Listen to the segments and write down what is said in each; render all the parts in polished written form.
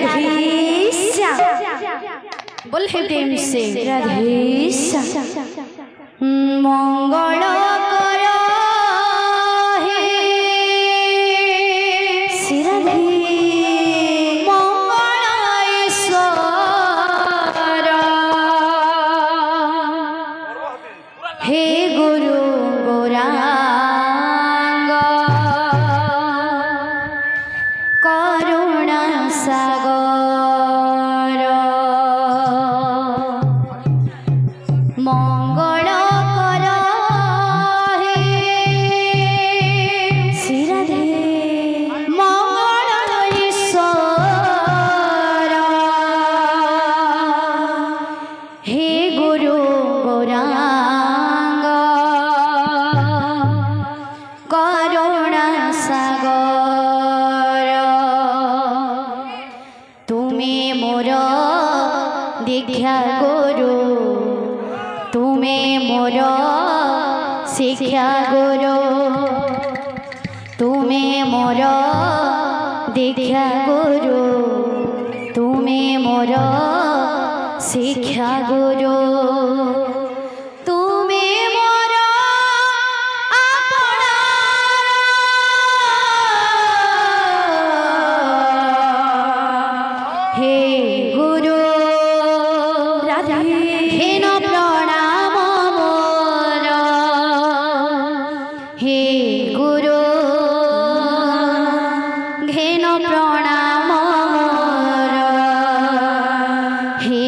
राधेश्याम बोल हे प्रेम से राधेश्याम मंगल करो हे श्री राधे मंगल ईश्वर हे गुरु गौरांग करुणा सागर मंगल कर हे श्री राधे मंगल ईश्वर हे गुरु गौरांग करुणा सागर तुम्हें मोर दीक्षा गुरु तुम्हें मोर शिक्षा गुरु तुम्हें मोर दीक्षा गुरु तुम्हें मोर शिक्षा गुरु तुम्हें मोर हे गुरु हेन प्रणाम मोर हे गुरु घेन प्रणाम मोर हे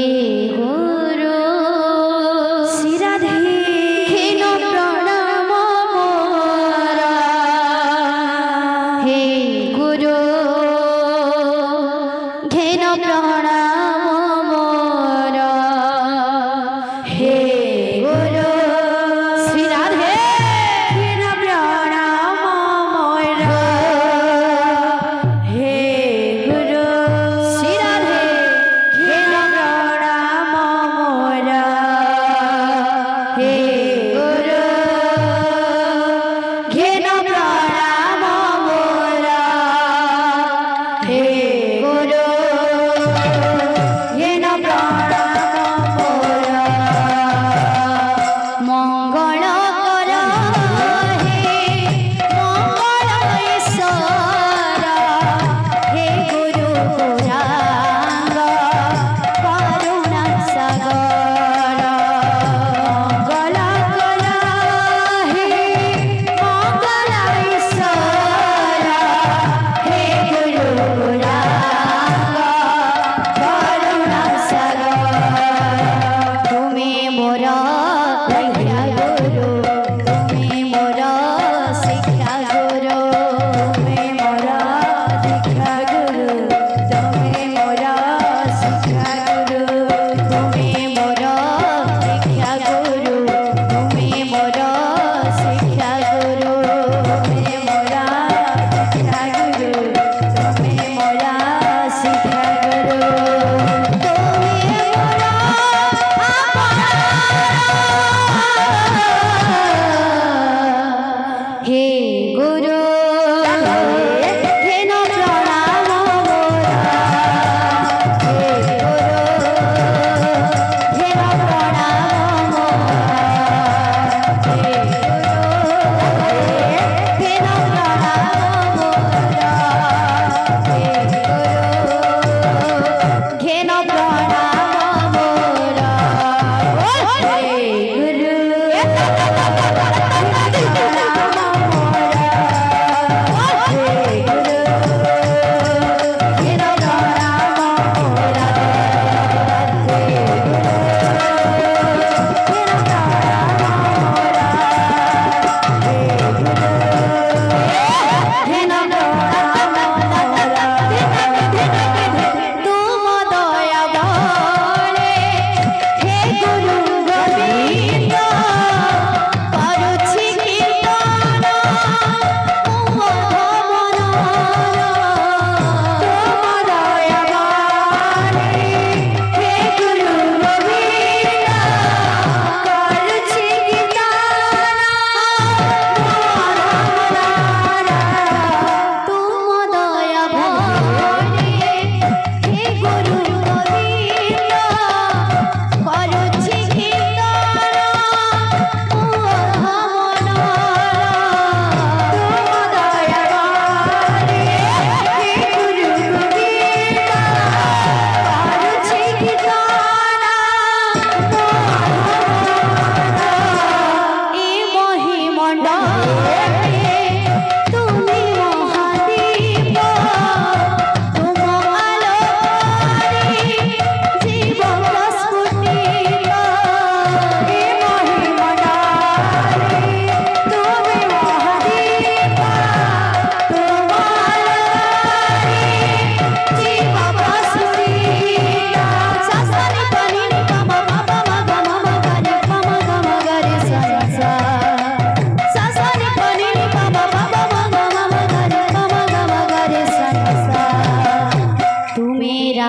गुरु श्री राधे घेन प्रणाम मोर हे गुरु घेन प्रणाम मोर हे गुरु श्री राधे घेन प्रणाम मोर हे गुरु श्री राधे घेन प्रणाम मोर हे गुरु घेन प्रणाम मोर हे गुरु घेन प्रणाम मोर मंगल कर हे मंगल ईश्वर हे गुरु गौरांग करुणा सागर मंगल कर हे मंगल ईश्वर हे गुरु गौरांग करुणा सागर तुम्हें मोर दीक्षा गुरु तुम्हें मोर शिक्षा गुरु तुम्हें मोर दीक्षा गुरु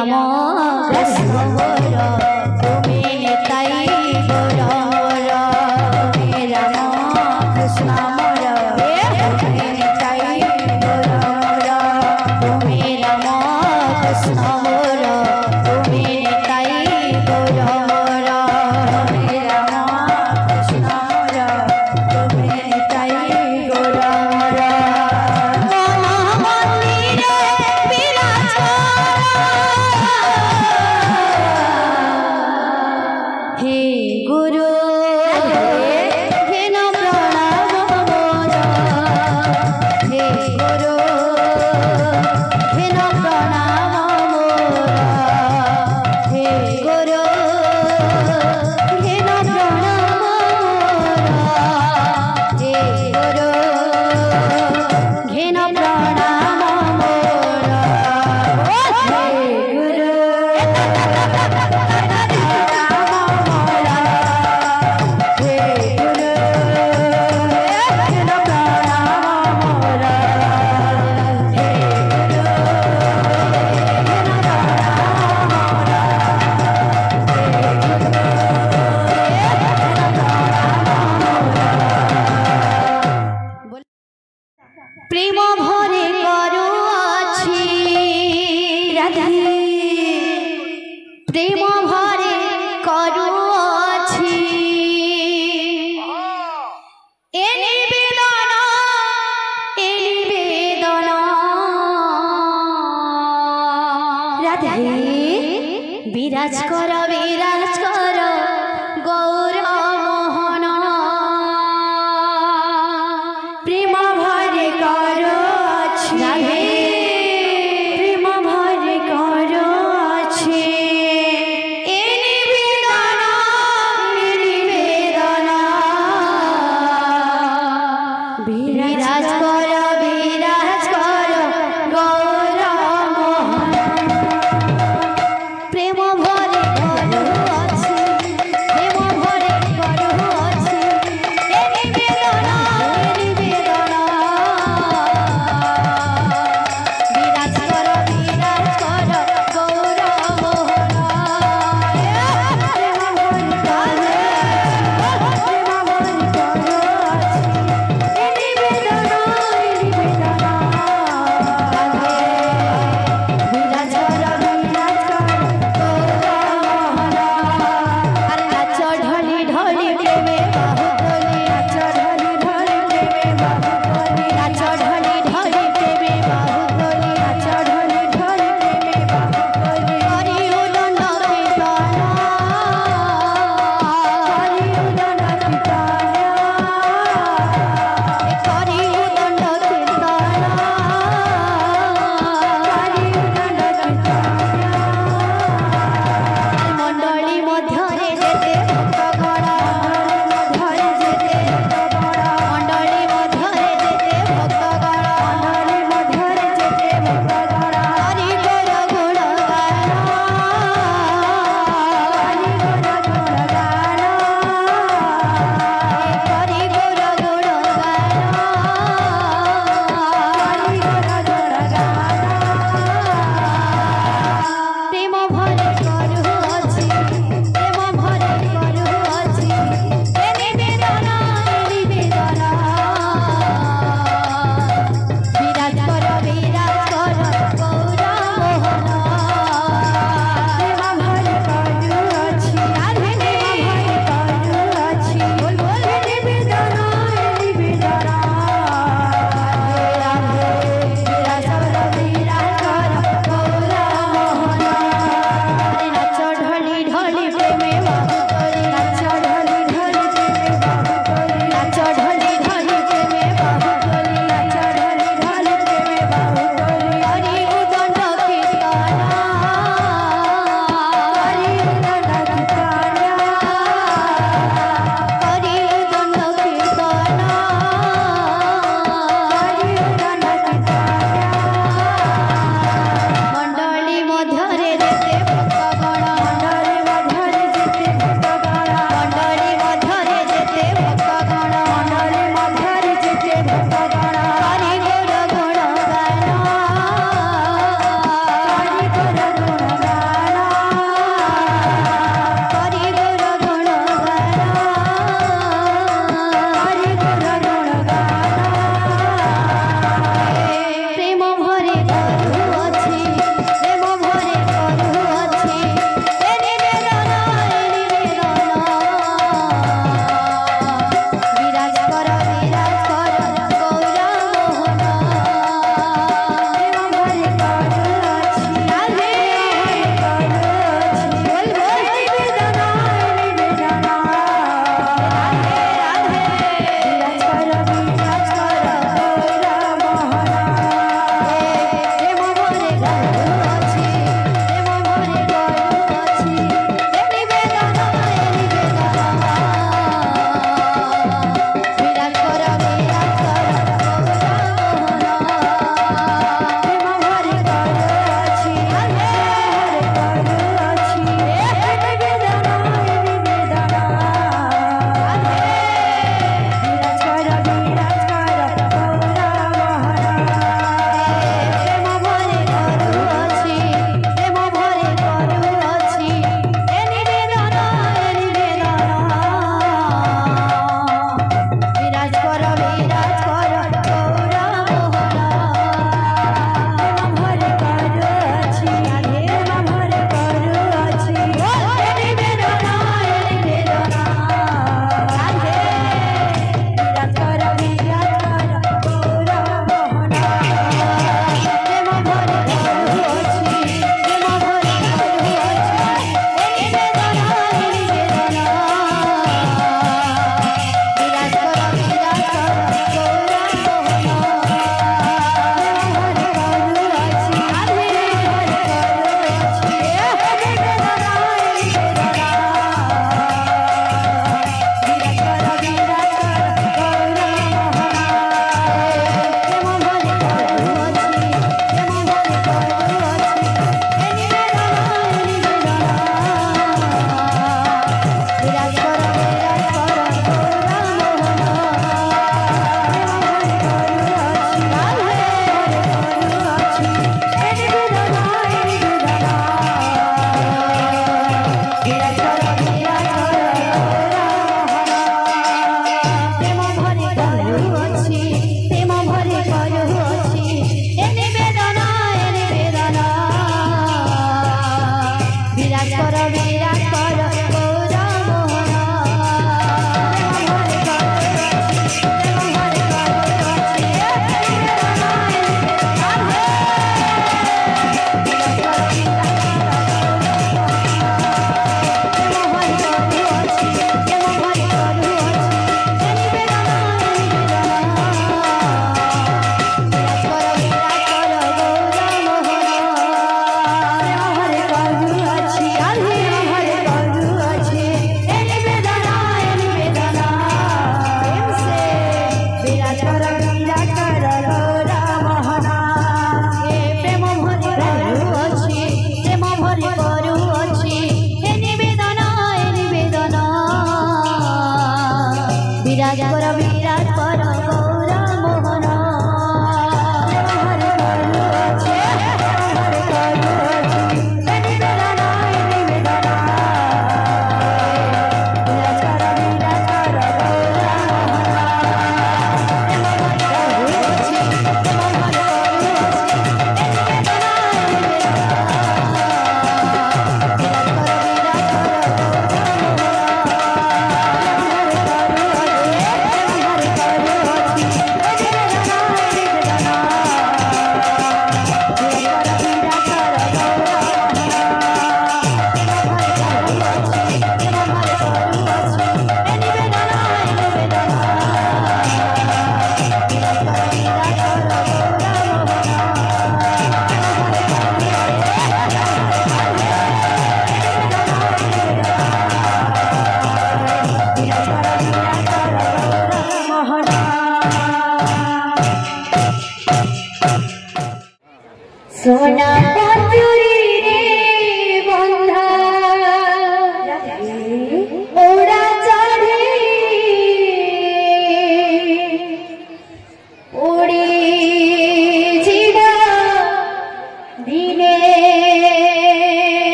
রাম কৃষ্ণ মোর তুমি নিতাই গৌর মোর তুমি রাম কৃষ্ণ মোর তুমি নিতাই গৌর মোর তুমি রাম কৃষ্ণ মোর তুমি নিতাই গৌর মোর তুমি রাম কৃষ্ণ মোর তুমি নিতাই গৌর মোর हे गुरु हे न प्रणाम मोर हे गुरु हे न प्रणाम मोर हे गुरु हे न प्रणाम मोर हे गुरु हे न प्रणाम मोर हे गुरु प्रेम भरे करुआछि राधे प्रेम भरे करुआछि ए निवेदन राधे विराज कर गौर मोहन प्रेम भरे करुआछि राधे प्रेम भरे करुआछि ए निवेदन विराज कर गौर मोहन प्रेम भरे करुआछि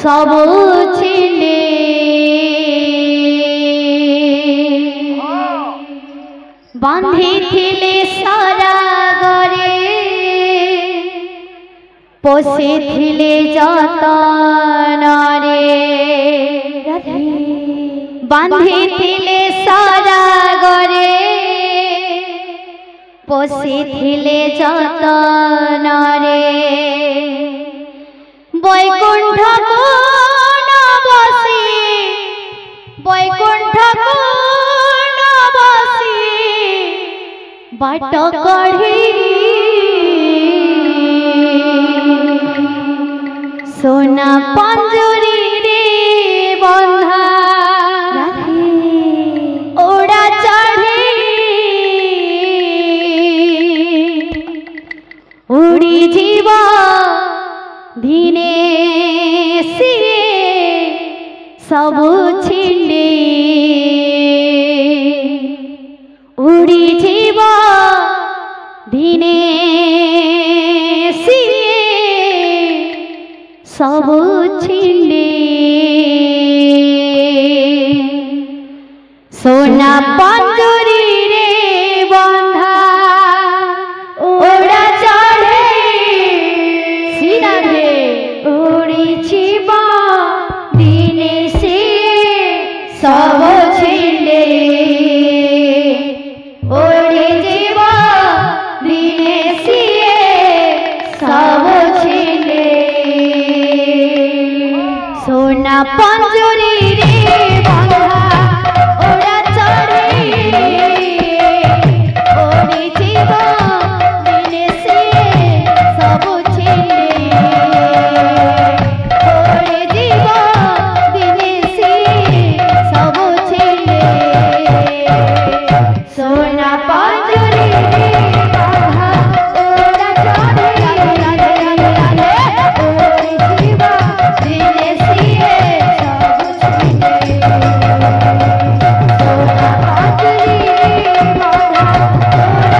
सबु छिले बांधिथिले सरागरे पोषिथिले जतनरे बांधिथिले सरागरे पोषिथिले जतनरे बैकुंठ कोन बसी बैकुंठ कोन बसी बाट कढ़ी सोना पंजुरी रे बंधा ओड़ा चढ़ी उड़ी जीवा दिने सिए सबु छिले उड़ी जीवा दिने सिए सबु छिले सोना पंजुरी रे बंधा ओड़ा चढ़े सीना रे उड़ी छिबा दिने से सब छिले उड़ी जीवा दिने से सब छिले सोना पंजुरी रे बंधा ओड़ा चढ़े उड़ी जीवा दिने से सब छिले उड़ी जीवा दिने से सब छिले सोना पंजुरी रे बंधा ओड़ा चढ़े उड़ी जीवा दिने से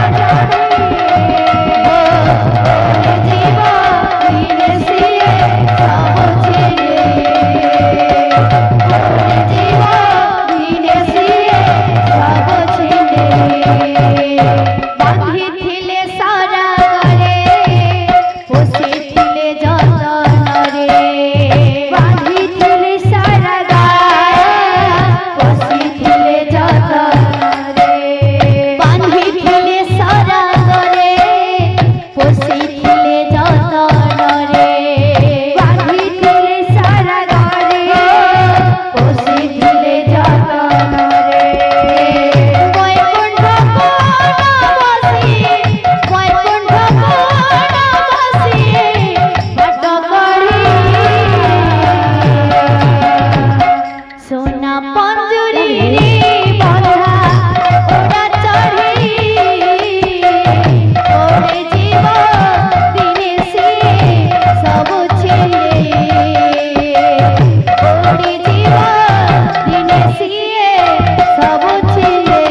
सब छिले सोना पंजुरी रे बंधा ओड़ा बांधिथिले सरागरे पोषिथिले जतनरे बांधिथिले सरागरे पोषिथिले जतनरे बांधिथिले सरागरे पोषिथिले जतनरे बांधिथिले सरागरे पोषिथिले जतनरे सोना पंजुरी रे बंधा ओड़ा चढ़े उड़ी जीवा दिने से सब छिले उड़ी जीवा दिने से सब छिले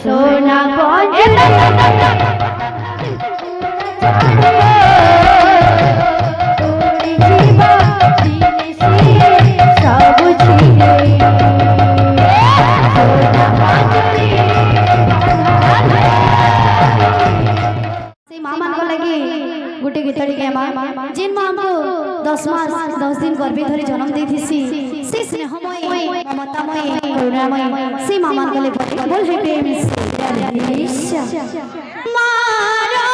सोना उड़ी जीवा दिने से सब छिले सोना पंजुरी से मामा को लगी गुटे गीतड़ी के मां जिन मां हमको 10 मास 10 दिन गर्भे धरी जन्म देथि से स्नेहमय ममतामय करुणामय से मामा को ले बोल है प्रेम से मारा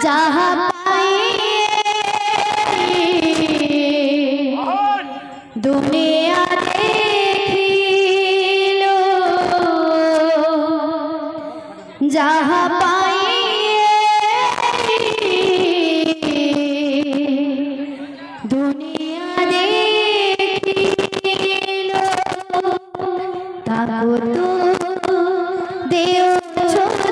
जहाँ पाए दुनिया देखी लो जहाँ पाए दुनिया देखी लो ताको तो देव छोड़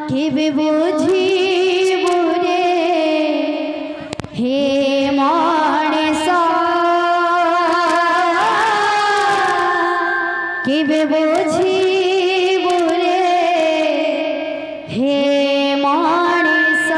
কেবে বুঝিব রে হে মনেশ কেবে বুঝিব রে হে মনেশ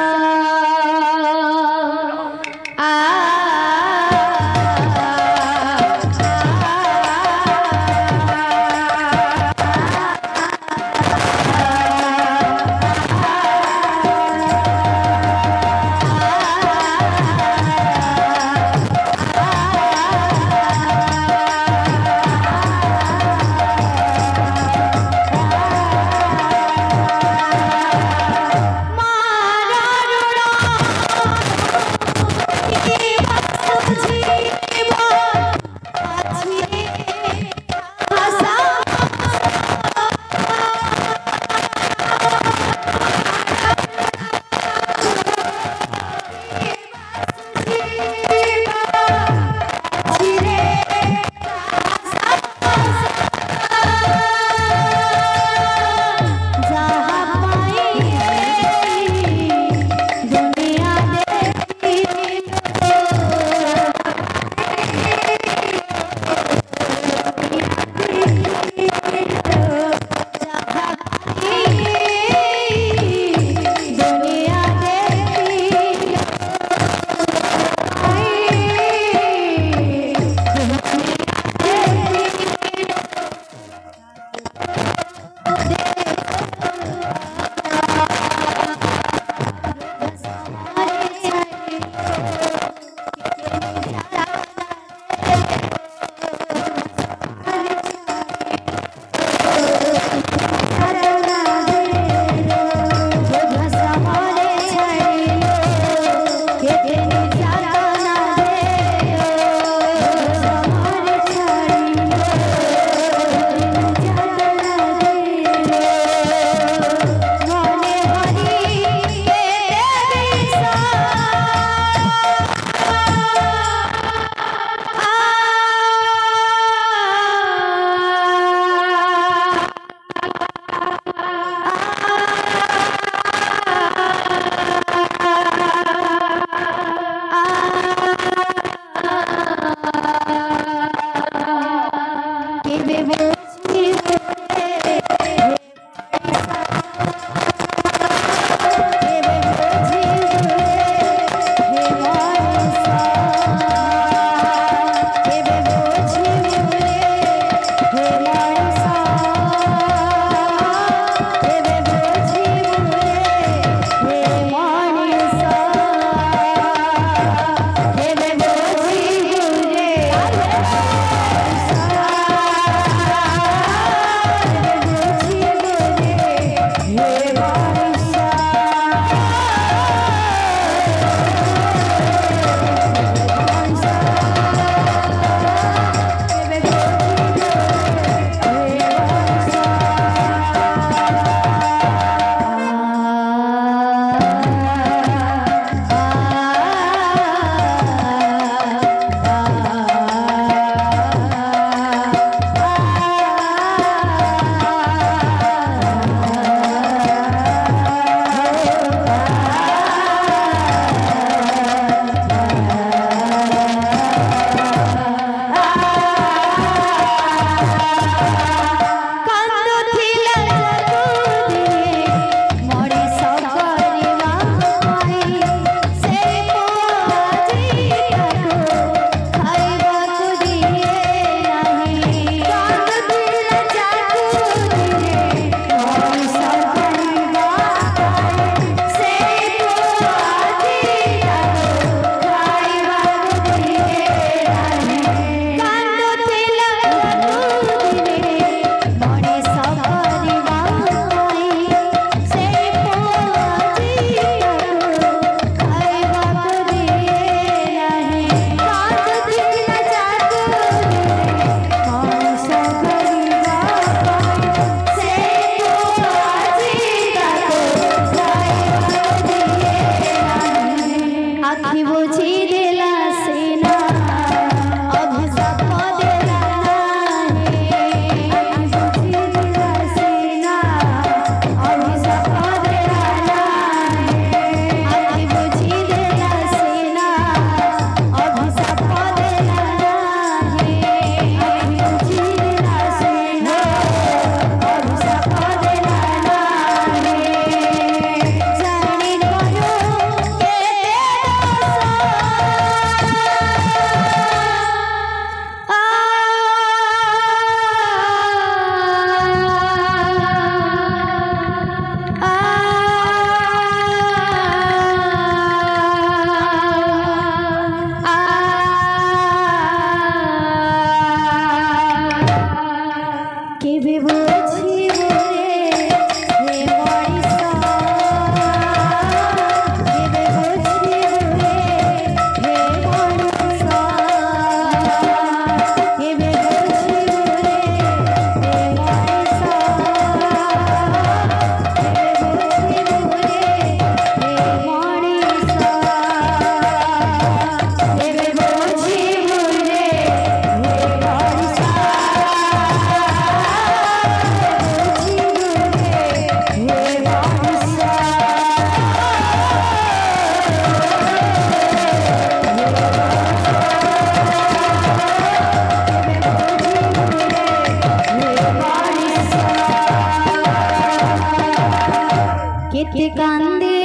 केते कांदे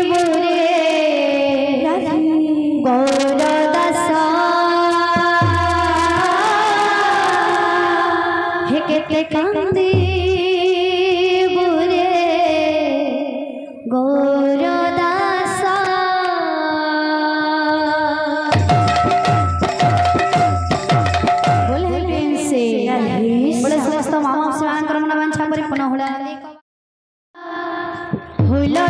बोरे गौर दास हे केते कांदे बोरे गौर दास बोले प्रेम से बोले समस्त मामा से आंकर मन वांछा परिपूर्ण होला होला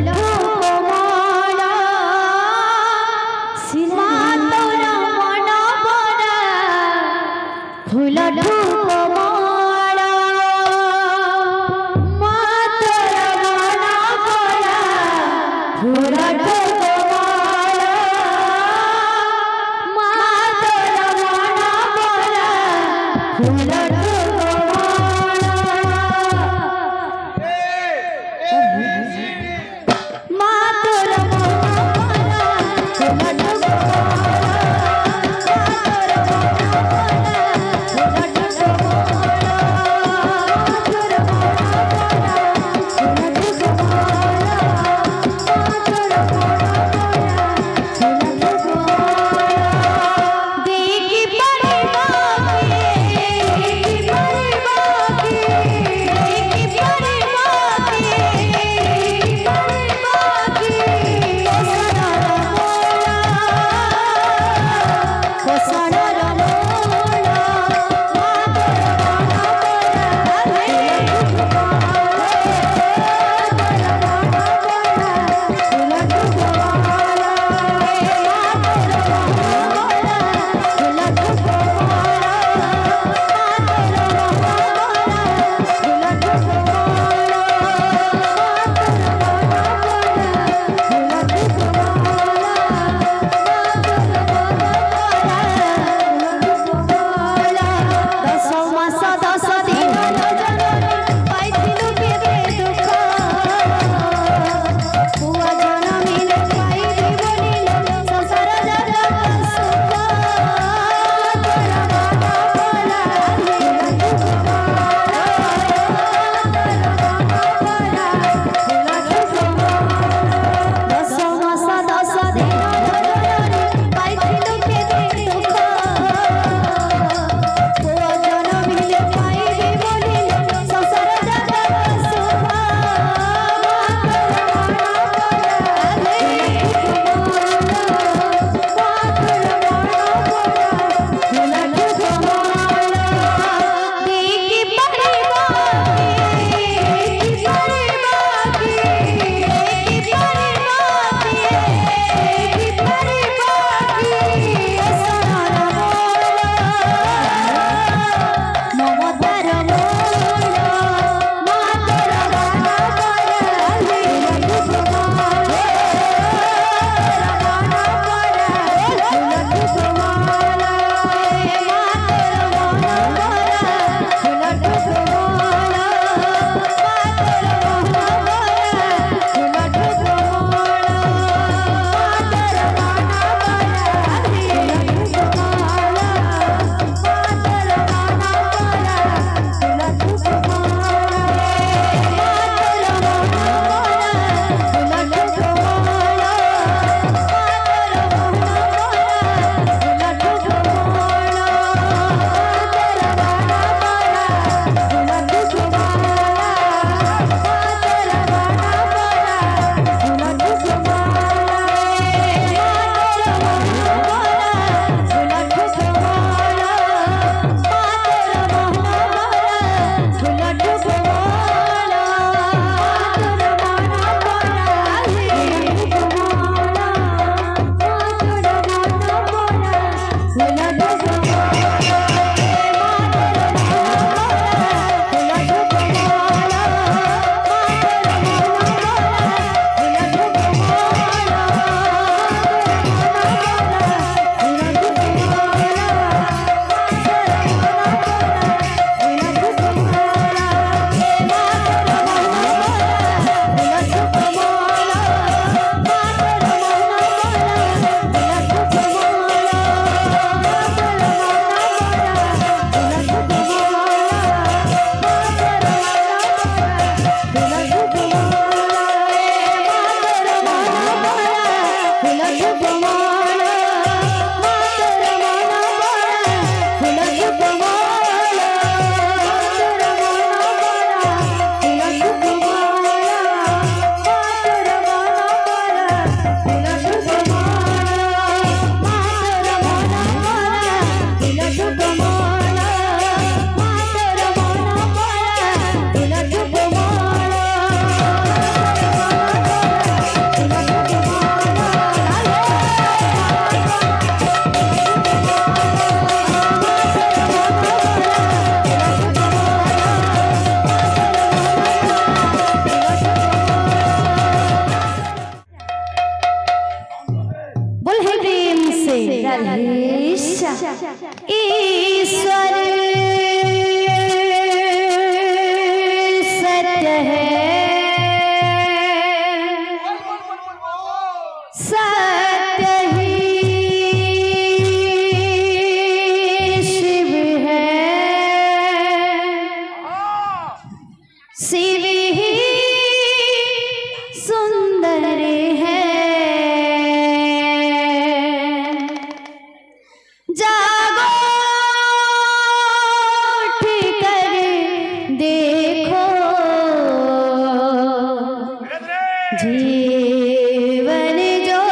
जीवन जो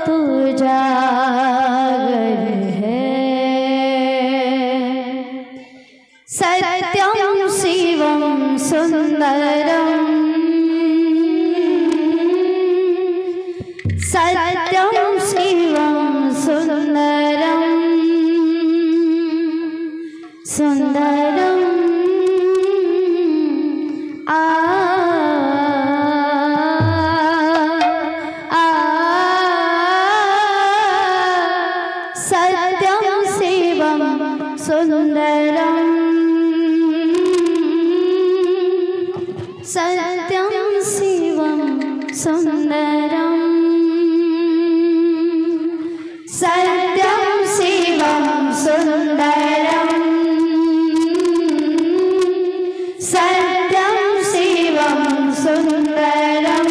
तू जागर है, सत्यम शिवम सुंदरम, सत्यम शिवम सुंदरम, सुंदरम सत्यम शिवम सुंदरम, सत्यम शिवम सुंदरम, सत्यम शिवम सुंदरम, सत्यम शिवम सुंदरम,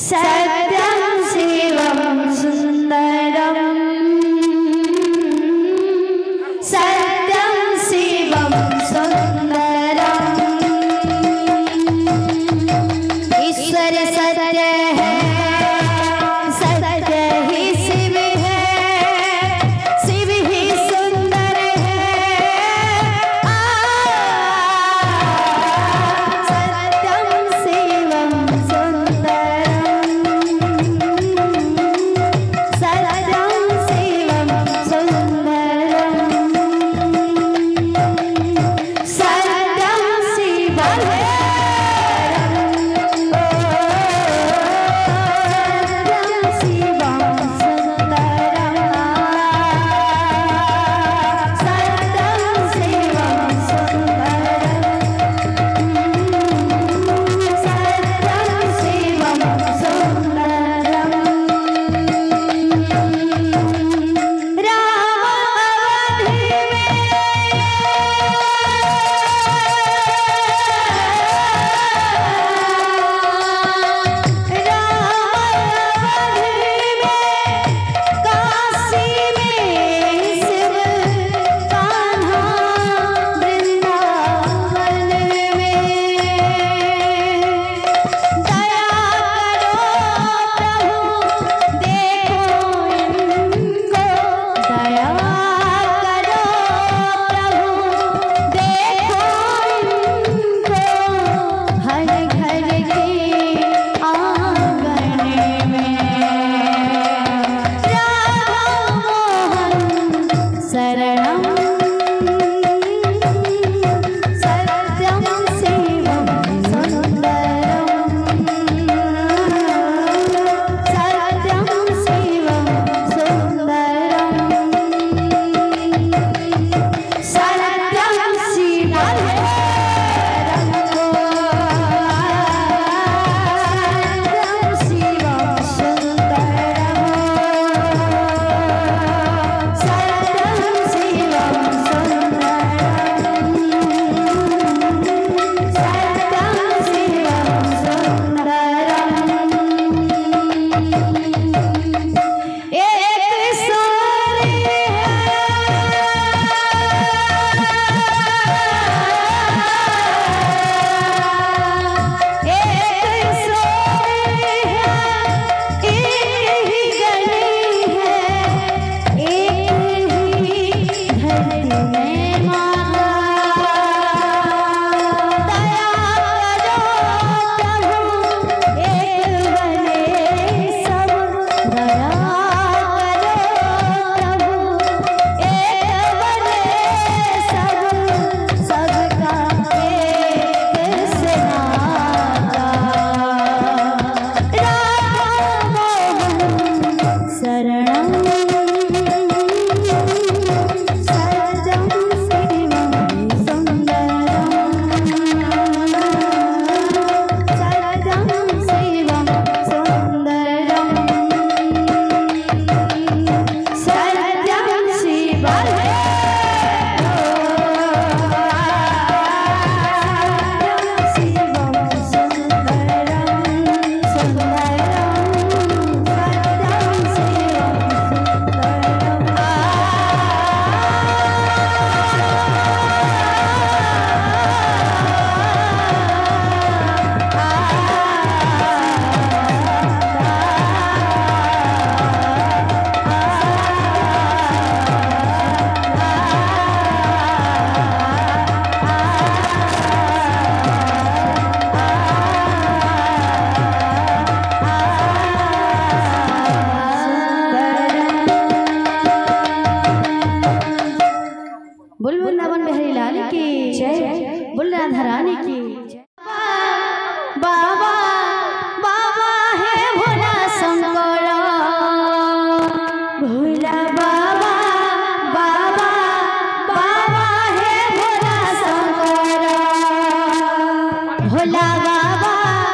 सत्यम शिवम सुंदरम, सत्यम शिवम सुंदरम। ईश्वर सत्य है, सत्य ही शिव भोला बाबा